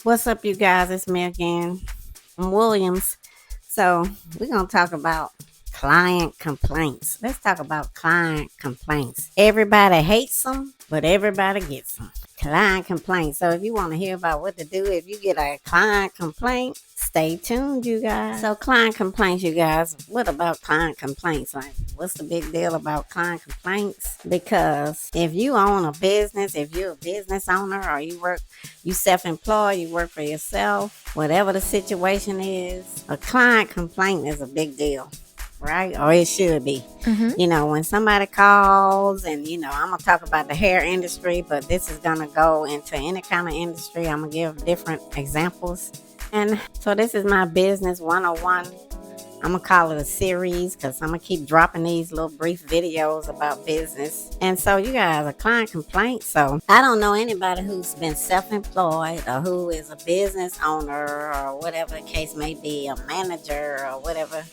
What's up, you guys? It's me again, Williams. So, we're going to talk about client complaints. Let's talk about client complaints. Everybody hates them, but everybody gets them. Client complaints. So, if you want to hear about what to do if you get a client complaint, stay tuned, you guys. So, client complaints, you guys. What about client complaints? Like, what's the big deal about client complaints? Because if you own a business, if you're a business owner or you self-employed, you work for yourself, whatever the situation is, a client complaint is a big deal, right? Or it should be. Mm-hmm. When somebody calls, and I'm gonna talk about the hair industry, but this is gonna go into any kind of industry. I'm gonna give different examples. And so this is my business 101. I'm going to call it a series because I'm going to keep dropping these little brief videos about business. And so you guys, a client complaint. So I don't know anybody who's been self-employed or who is a business owner or whatever the case may be, a manager or whatever,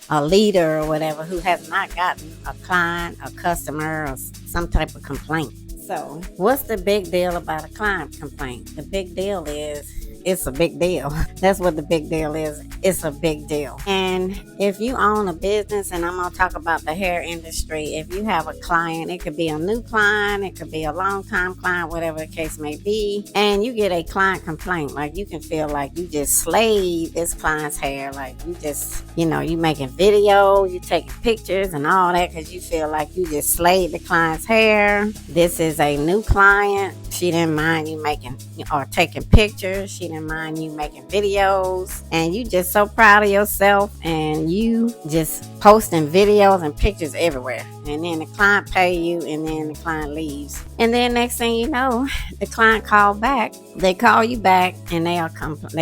a leader or whatever, who has not gotten a client, a customer, or some type of complaint. So what's the big deal about a client complaint? The big deal is it's a big deal. That's what the big deal is. It's a big deal. And if you own a business, and I'm going to talk about the hair industry, if you have a client, it could be a new client, it could be a long-time client, whatever the case may be, and you get a client complaint, like you can feel like you just slayed this client's hair, like you just, you making video, you taking pictures and all that because you feel like you just slayed the client's hair. This is a new client. She didn't mind you making or taking pictures. She didn't mind you making videos. And you just so proud of yourself. And you just posting videos and pictures everywhere. And then the client pay you, and then the client leaves. And then next thing you know, the client called back. They call you back, and they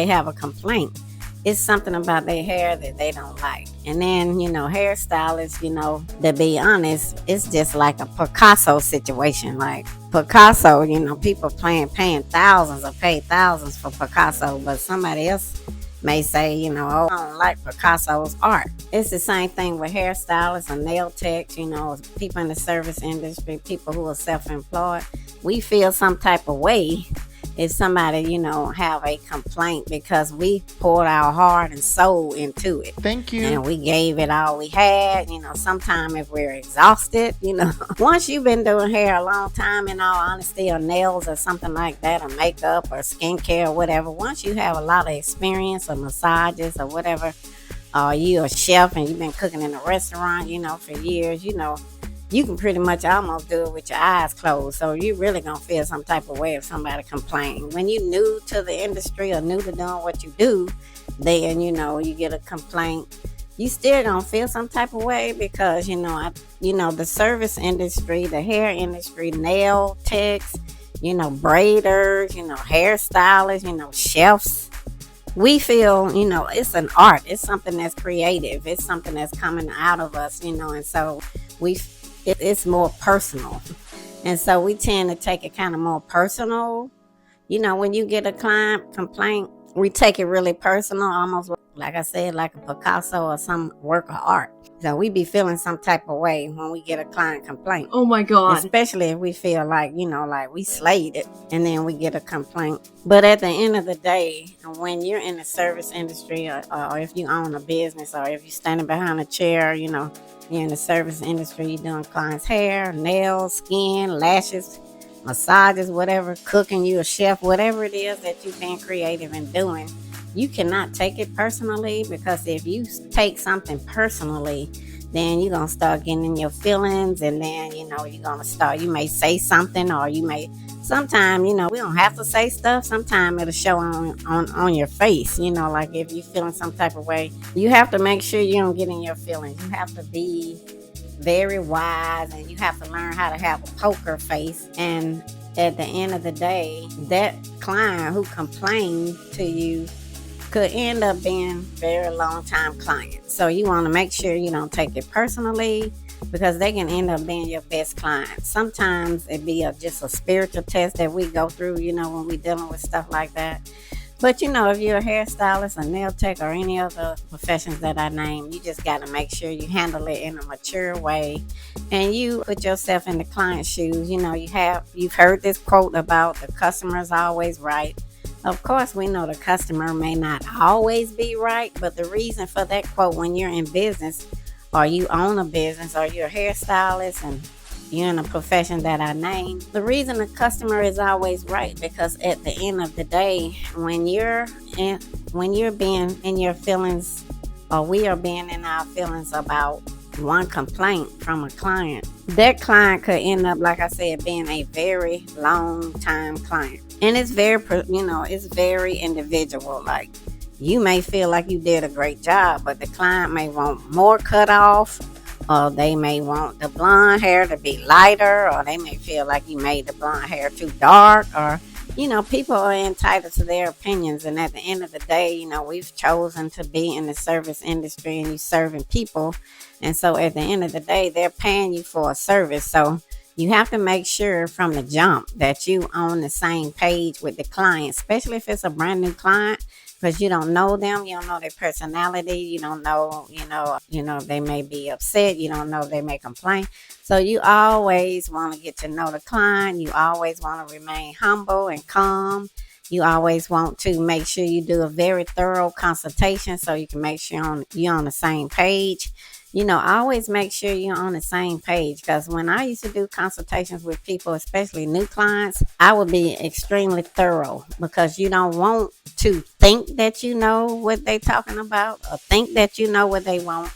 have a complaint. It's something about their hair that they don't like. And then, hairstylists, to be honest, it's just like a Picasso situation. Like Picasso, people paying thousands or pay thousands for Picasso, but somebody else may say, oh, I don't like Picasso's art. It's the same thing with hairstylists and nail techs, people in the service industry, people who are self-employed. We feel some type of way if somebody, have a complaint because we poured our heart and soul into it. Thank you. And we gave it all we had. Sometime if we're exhausted, once you've been doing hair a long time, in all honesty, or nails or something like that, or makeup or skincare or whatever, once you have a lot of experience or massages or whatever, or you're a chef and you've been cooking in a restaurant, for years, you can pretty much almost do it with your eyes closed. So you really gonna feel some type of way if somebody complains. When you're new to the industry or new to doing what you do, then you get a complaint. You still gonna feel some type of way because the service industry, the hair industry, nail techs, braiders, hairstylists, chefs. We feel, it's an art. It's something that's creative. It's something that's coming out of us, and so it's more personal. And so we tend to take it kind of more personal. When you get a client complaint, we take it really personal, almost like I said, like a Picasso or some work of art. So we be feeling some type of way when we get a client complaint. Oh my God. Especially if we feel like, like we slayed it and then we get a complaint. But at the end of the day, when you're in the service industry or if you own a business or if you're standing behind a chair, you're in the service industry, you're doing clients' hair, nails, skin, lashes, massages, whatever, cooking, you a chef, whatever it is that you've been creative in doing, you cannot take it personally, because if you take something personally, then you're going to start getting in your feelings, and then, you're going to start, you may say something, or you may, sometimes, we don't have to say stuff. Sometimes it'll show on your face, like if you're feeling some type of way, you have to make sure you don't get in your feelings. You have to be very wise, and you have to learn how to have a poker face. And at the end of the day, that client who complained to you could end up being very long time client. So you want to make sure you don't take it personally, because they can end up being your best client. Sometimes it be just a spiritual test that we go through, when we're dealing with stuff like that. But if you're a hairstylist, a nail tech, or any other professions that I name, you just got to make sure you handle it in a mature way, and you put yourself in the client's shoes. You've heard this quote about the customer's always right. Of course, we know the customer may not always be right, but the reason for that quote, when you're in business or you own a business or you're a hairstylist and you're in a profession that I name, the reason the customer is always right, because at the end of the day, when you're being in your feelings, or we are being in our feelings about one complaint from a client, that client could end up, like I said, being a very long time client. And it's it's very individual. Like, you may feel like you did a great job, but the client may want more cut off, or they may want the blonde hair to be lighter, or they may feel like you made the blonde hair too dark, or people are entitled to their opinions. And at the end of the day, we've chosen to be in the service industry, and you serving people. And so at the end of the day, they're paying you for a service. So you have to make sure from the jump that you on the same page with the client, especially if it's a brand new client, because you don't know them, you don't know their personality, you don't know, they may be upset, you don't know, they may complain. So you always want to get to know the client. You always want to remain humble and calm. You always want to make sure you do a very thorough consultation so you can make sure you're on the same page. Always make sure you're on the same page, because when I used to do consultations with people, especially new clients, I would be extremely thorough, because you don't want to think that you know what they're talking about, or think that you know what they want,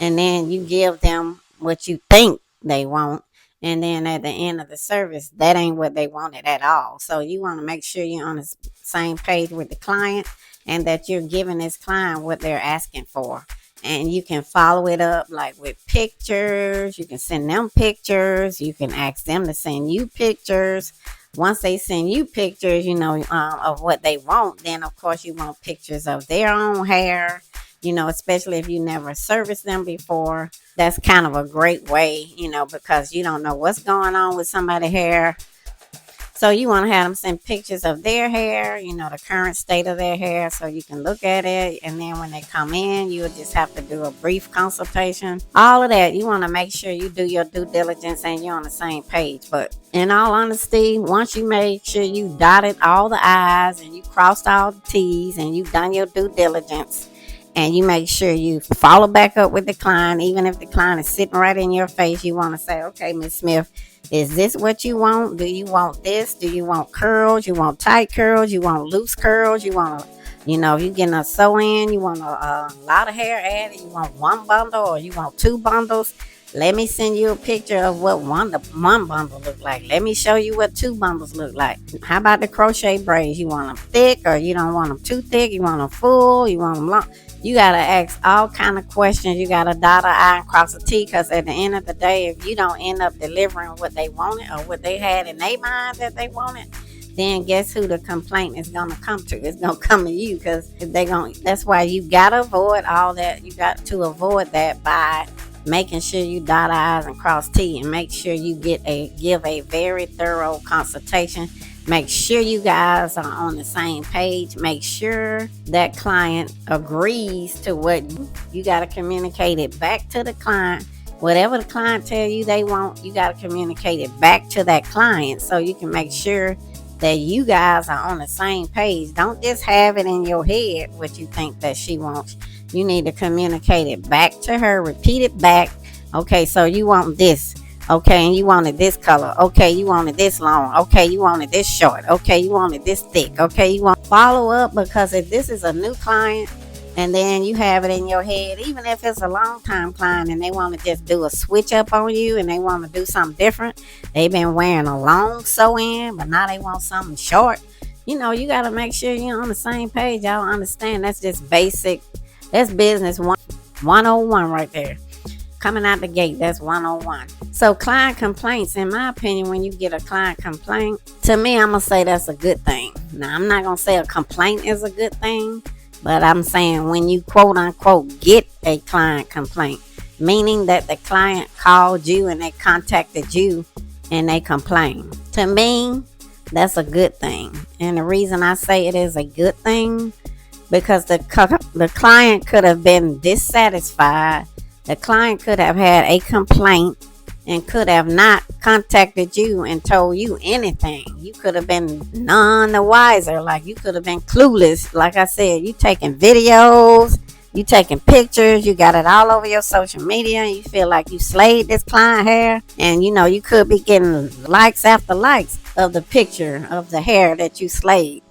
and then you give them what you think they want, and then at the end of the service, that ain't what they wanted at all. So you want to make sure you're on the same page with the client, and that you're giving this client what they're asking for. And you can follow it up like with pictures. You can send them pictures. You can ask them to send you pictures. Once they send you pictures, of what they want, then of course you want pictures of their own hair, especially if you never serviced them before. That's kind of a great way, because you don't know what's going on with somebody's hair. So you want to have them send pictures of their hair, the current state of their hair, so you can look at it. And then when they come in, you'll just have to do a brief consultation. All of that, you want to make sure you do your due diligence and you're on the same page. But in all honesty, once you make sure you dotted all the I's and you crossed all the T's and you've done your due diligence, and you make sure you follow back up with the client, even if the client is sitting right in your face, you want to say, okay, Miss Smith, is this what you want? Do you want this? Do you want curls? You want tight curls? You want loose curls? You want if you're getting a sew-in, you want a lot of hair added, you want one bundle or you want two bundles. Let me send you a picture of what one bundle look like. Let me show you what two bundles look like. How about the crochet braids? You want them thick, or you don't want them too thick? You want them full? You want them long? You got to ask all kind of questions. You got to dot an I and cross a T, because at the end of the day, if you don't end up delivering what they wanted or what they had in their mind that they wanted, then guess who the complaint is going to come to? It's going to come to you, because that's why you got to avoid all that. You got to avoid that by making sure you dot I's and cross T, and make sure you give a very thorough consultation. Make sure you guys are on the same page. Make sure that client agrees to what you got to communicate it back to the client. Whatever the client tell you they want, you got to communicate it back to that client, so you can make sure that you guys are on the same page. Don't just have it in your head what you think that she wants. You need to communicate it back to her. Repeat it back. Okay, so you want this. Okay, and you wanted this color. Okay, you wanted this long. Okay, you wanted this short. Okay, you wanted this thick. Okay, you want follow up, because if this is a new client and then you have it in your head, even if it's a long time client and they want to just do a switch up on you and they want to do something different, they've been wearing a long sew-in, but now they want something short. You got to make sure you're on the same page. Y'all understand? That's just basic. That's business 101 right there. Coming out the gate, that's 101. So client complaints, in my opinion, when you get a client complaint, to me, I'm going to say that's a good thing. Now, I'm not going to say a complaint is a good thing, but I'm saying when you quote unquote get a client complaint, meaning that the client called you and they contacted you and they complained. To me, that's a good thing. And the reason I say it is a good thing, because the client could have been dissatisfied. The client could have had a complaint and could have not contacted you and told you anything. You could have been none the wiser. Like, you could have been clueless. Like I said, you taking videos, you taking pictures, you got it all over your social media, and you feel like you slayed this client hair. And you could be getting likes after likes of the picture of the hair that you slayed.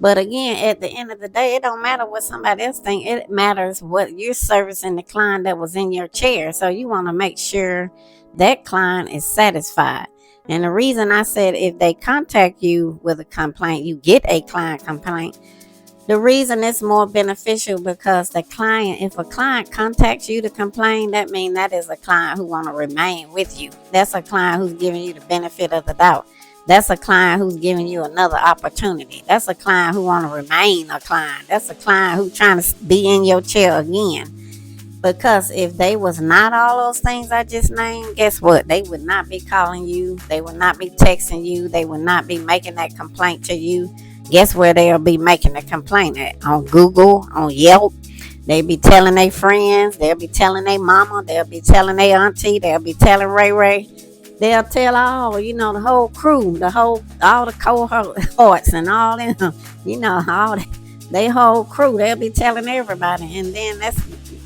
But again, at the end of the day, it don't matter what somebody else think. It matters what you're servicing the client that was in your chair. So you want to make sure that client is satisfied. And the reason I said if they contact you with a complaint, you get a client complaint. The reason it's more beneficial because if a client contacts you to complain, that means that is a client who want to remain with you. That's a client who's giving you the benefit of the doubt. That's a client who's giving you another opportunity. That's a client who want to remain a client. That's a client who's trying to be in your chair again. Because if they was not all those things I just named, guess what? They would not be calling you. They would not be texting you. They would not be making that complaint to you. Guess where they'll be making the complaint at? On Google, on Yelp. They be telling their friends. They'll be telling their mama. They'll be telling their auntie. They'll be telling Ray Ray. They'll tell all, the whole crew, all the cohorts and all them, all they whole crew. They'll be telling everybody. And then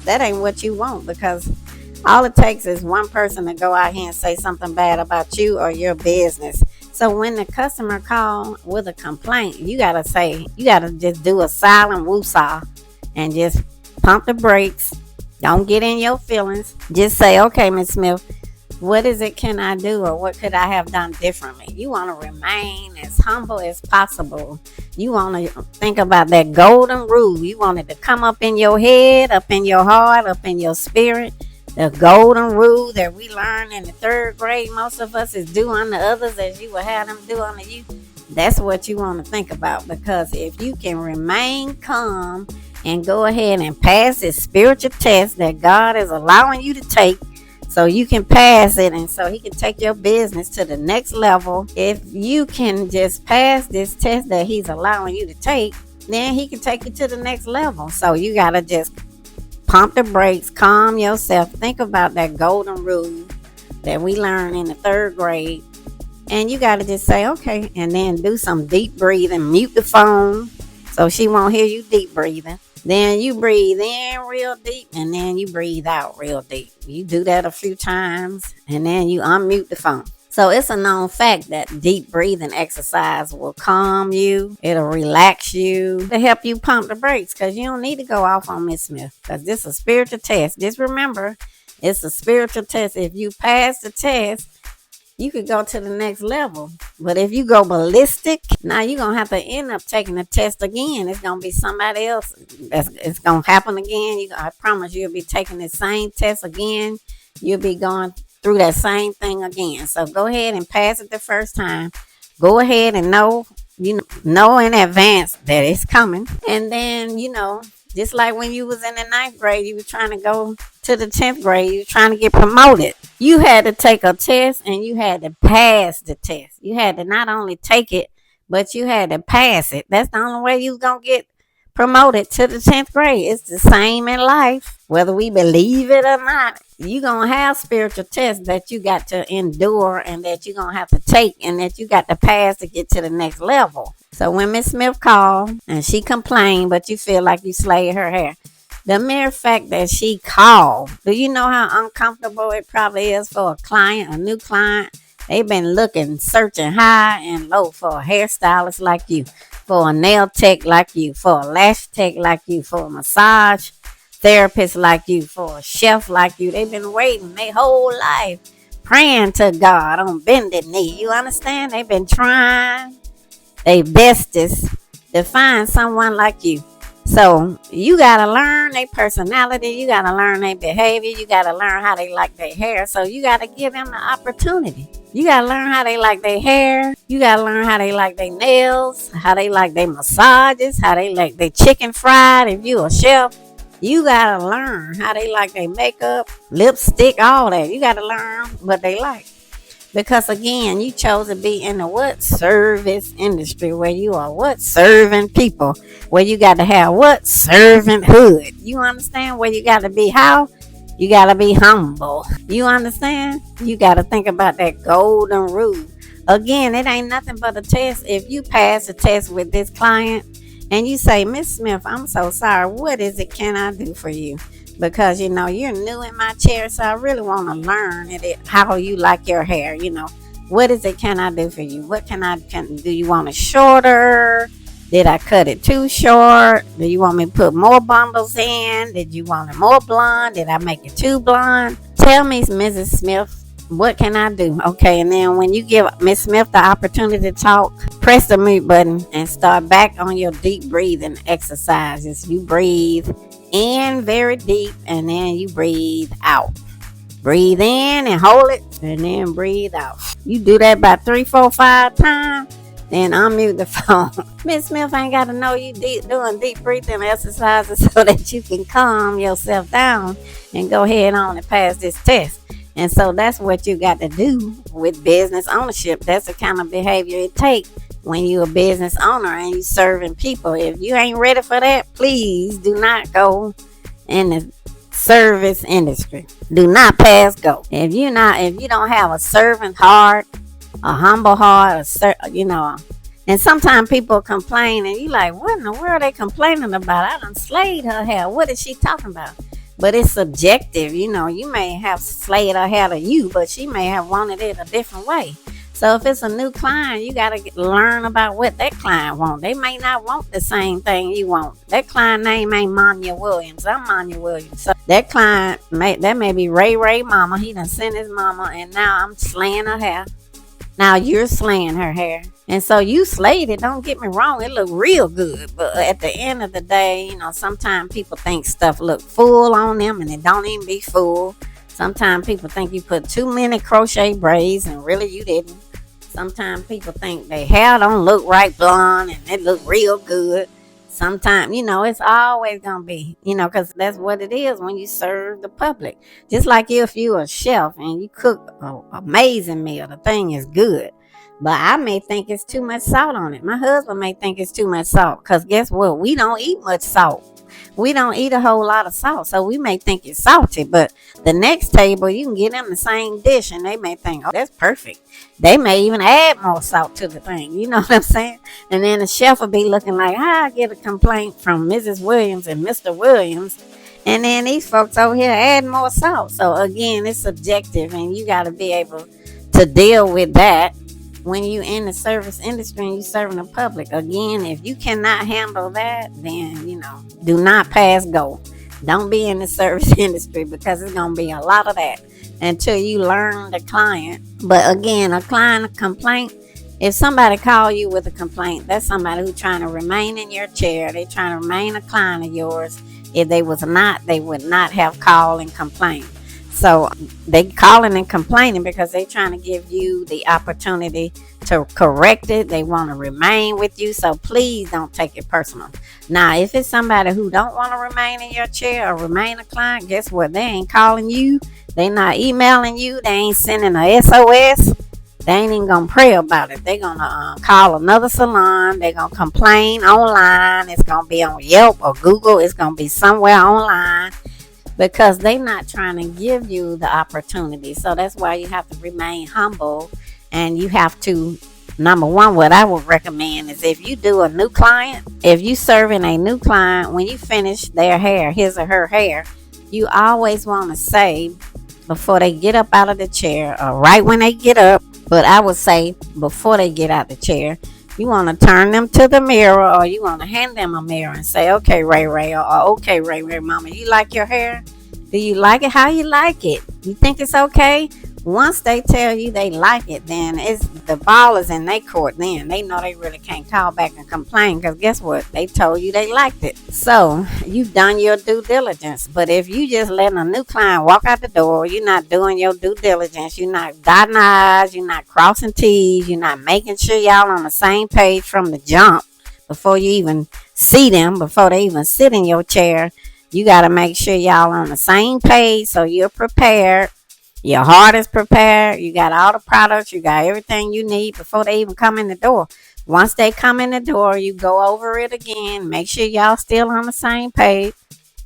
that ain't what you want, because all it takes is one person to go out here and say something bad about you or your business. So when the customer call with a complaint, you gotta just do a silent woosah and just pump the brakes. Don't get in your feelings. Just say, okay, Miss Smith, what is it can I do, or what could I have done differently? You want to remain as humble as possible. You want to think about that golden rule. You want it to come up in your head, up in your heart, up in your spirit. The golden rule that we learned in the 3rd grade, most of us is do unto others as you would have them do unto you. That's what you want to think about, because if you can remain calm and go ahead and pass this spiritual test that God is allowing you to take, so you can pass it, and so he can take your business to the next level. If you can just pass this test that he's allowing you to take, then he can take you to the next level. So you got to just pump the brakes, calm yourself, think about that golden rule that we learned in the 3rd grade. And you got to just say, okay, and then do some deep breathing, mute the phone so she won't hear you deep breathing. Then you breathe in real deep, and then you breathe out real deep. You do that a few times, and then you unmute the phone. So it's a known fact that deep breathing exercise will calm you. It'll relax you to help you pump the brakes, because you don't need to go off on Miss Smith, because this is a spiritual test. Just remember, it's a spiritual test. If you pass the test, you could go to the next level. But if you go ballistic, now you're going to have to end up taking the test again. It's going to be somebody else. It's going to happen again. I promise you'll be taking the same test again. You'll be going through that same thing again. So go ahead and pass it the first time. Go ahead and know in advance that it's coming. And then, just like when you was in the 9th grade, you were trying to go to the 10th grade, you were trying to get promoted. You had to take a test, and you had to pass the test. You had to not only take it, but you had to pass it. That's the only way you was going to get promoted to the 10th grade. It's the same in life, whether we believe it or not. You're going to have spiritual tests that you got to endure, and that you're going to have to take, and that you got to pass to get to the next level. So when Miss Smith called and she complained, but you feel like you slayed her hair, the mere fact that she called, do you know how uncomfortable it probably is for a new client? They've been searching high and low for a hairstylist like you, for a nail tech like you, for a lash tech like you, for a massage therapist like you, for a chef like you. They've been waiting their whole life, praying to God on bended knee. You understand? They've been trying their bestest to find someone like you. So you got to learn their personality. You got to learn their behavior. You got to learn how they like their hair. So you got to give them the opportunity. You got to learn how they like their hair. You got to learn how they like their nails, how they like their massages, how they like their chicken fried. If you a chef, you got to learn how they like their makeup, lipstick, all that. You got to learn what they like. Because again, you chose to be in the service industry, where you are serving people, where you got to have servanthood. You understand? Where you got to be how? You got to be humble. You understand? You got to think about that golden rule. Again, it ain't nothing but a test. If you pass a test with this client and you say, Miss Smith, I'm so sorry. What is it can I do for you? Because, you're new in my chair, so I really want to learn how you like your hair. What is it can I do for you? What do you want it shorter? Did I cut it too short? Do you want me to put more bundles in? Did you want it more blonde? Did I make it too blonde? Tell me, Mrs. Smith, what can I do? Okay, and then when you give Miss Smith the opportunity to talk, press the mute button and start back on your deep breathing exercises. You breathe in very deep and then you breathe out. Breathe in and hold it and then breathe out. You do that about 3, 4, 5 times. Then unmute the phone. Miss Smith ain't got to know you doing deep breathing exercises so that you can calm yourself down and go ahead on and pass this test. And so that's what you got to do with business ownership. That's the kind of behavior it takes when you're a business owner and you serving people. If you ain't ready for that, please do not go in the service industry. Do not pass go. If you don't have a servant heart, a humble heart, and sometimes people complain and you like, what in the world are they complaining about? I done slayed her hair. What is she talking about? But it's subjective. You may have slayed her hair to you, but she may have wanted it a different way. So if it's a new client, you got to learn about what that client wants. They may not want the same thing you want. That client name ain't Monya Williams. I'm Monya Williams. So that client, that may be Ray mama. He done sent his mama and now I'm slaying her hair. Now you're slaying her hair. And so you slayed it. Don't get me wrong. It looked real good. But at the end of the day, sometimes people think stuff look full on them and it don't even be full. Sometimes people think you put too many crochet braids and really you didn't. Sometimes people think their hair don't look right blonde and it look real good. Sometimes, it's always going to be, because that's what it is when you serve the public. Just like if you're a chef and you cook an amazing meal, the thing is good. But I may think it's too much salt on it. My husband may think it's too much salt because guess what? We don't eat much salt. We don't eat a whole lot of salt. So we may think it's salty. But the next table, you can get them the same dish and they may think, oh, that's perfect. They may even add more salt to the thing. You know what I'm saying? And then the chef will be looking like, I get a complaint from Mrs. Williams and Mr. Williams. And then these folks over here add more salt. So again, it's subjective and you got to be able to deal with that. When you in the service industry and you serving the public, again, if you cannot handle that, then, do not pass go. Don't be in the service industry because it's going to be a lot of that until you learn the client. But again, a client complaint, if somebody call you with a complaint, that's somebody who's trying to remain in your chair. They're trying to remain a client of yours. If they was not, they would not have called and complained. So they calling and complaining because they trying to give you the opportunity to correct it. They want to remain with you. So please don't take it personal. Now, if it's somebody who don't want to remain in your chair or remain a client, guess what? They ain't calling you. They not emailing you. They ain't sending a SOS. They ain't even going to pray about it. They're going to call another salon. They're going to complain online. It's going to be on Yelp or Google. It's going to be somewhere online. Because they're not trying to give you the opportunity. So that's why you have to remain humble. And you have to, number one, what I would recommend is if you do a new client, if you serving a new client, when you finish their hair, his or her hair, you always want to say before they get up out of the chair or right when they get up, but I would say before they get out the chair, you want to turn them to the mirror or you want to hand them a mirror and say, okay, Ray, or okay, Ray, mama, you like your hair? Do you like it? How you like it? You think it's okay? Once they tell you they like it, then the ball is in their court. Then they know they really can't call back and complain because guess what? They told you they liked it. So you've done your due diligence. But if you just letting a new client walk out the door, you're not doing your due diligence. You're not dotting I's. You're not crossing T's. You're not making sure y'all on the same page from the jump before you even see them, before they even sit in your chair. You got to make sure y'all on the same page so you're prepared. Your heart is prepared. You got all the products. You got everything you need before they even come in the door. Once they come in the door, you go over it again. Make sure y'all still on the same page.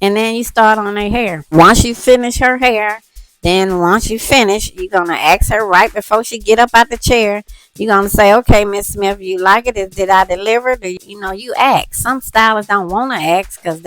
And then you start on her hair. Once you finish her hair, then once you finish, you're gonna ask her right before she get up out the chair. You're gonna say, "Okay, Miss Smith, you like it? Did I deliver?" You ask. Some stylists don't want to ask because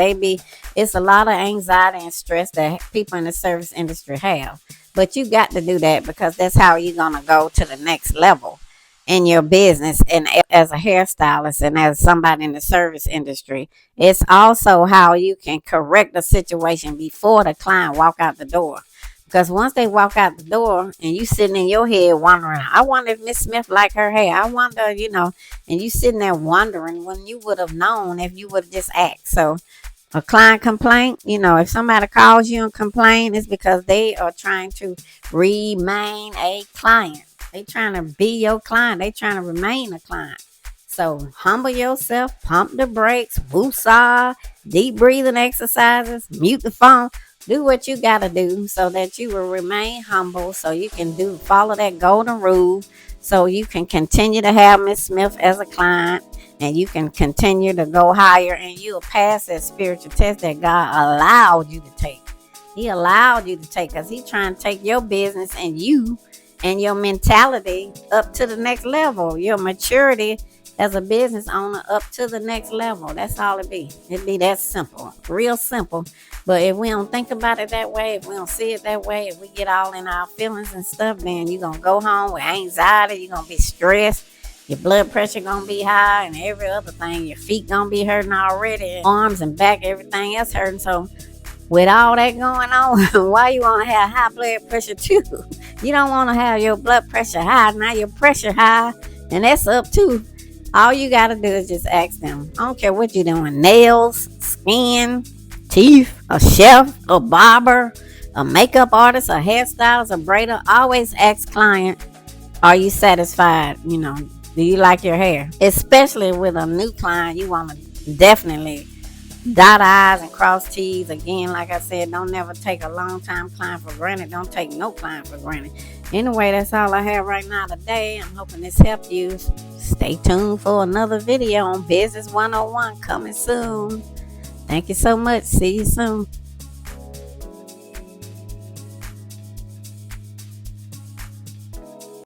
it's a lot of anxiety and stress that people in the service industry have. But you got to do that because that's how you're gonna go to the next level in your business and as a hairstylist and as somebody in the service industry. It's also how you can correct the situation before the client walk out the door. Because once they walk out the door and you sitting in your head wondering, I wonder if Miss Smith like her hair. I wonder, and you sitting there wondering when you would have known if you would have just asked. So a client complaint, if somebody calls you and complain, it's because they are trying to remain a client. They trying to be your client. They trying to remain a client. So humble yourself, pump the brakes, woosah, deep breathing exercises, mute the phone. Do what you got to do so that you will remain humble, so you can follow that golden rule, so you can continue to have Miss Smith as a client, and you can continue to go higher, and you'll pass that spiritual test that God allowed you to take. He allowed you to take because He's trying to take your business and you and your mentality up to the next level, your maturity as a business owner up to the next level. That's all it be. It be that simple, real simple. But if we don't think about it that way, if we don't see it that way, if we get all in our feelings and stuff, then you're going to go home with anxiety. You're going to be stressed. Your blood pressure going to be high and every other thing. Your feet going to be hurting already. Arms and back, everything else hurting. So with all that going on, why you want to have high blood pressure too? You don't want to have your blood pressure high. Now your pressure high, and that's up too. All you got to do is just ask them. I don't care what you're doing. Nails, skin, teeth, a chef, a barber, a makeup artist, a hairstylist, a braider. Always ask client, are you satisfied? Do you like your hair? Especially with a new client, you want to definitely dot I's and cross T's. Again, like I said, don't never take a long time client for granted. Don't take no client for granted. Anyway, that's all I have right now today. I'm hoping this helped you. Stay tuned for another video on Business 101 coming soon. Thank you so much. See you soon.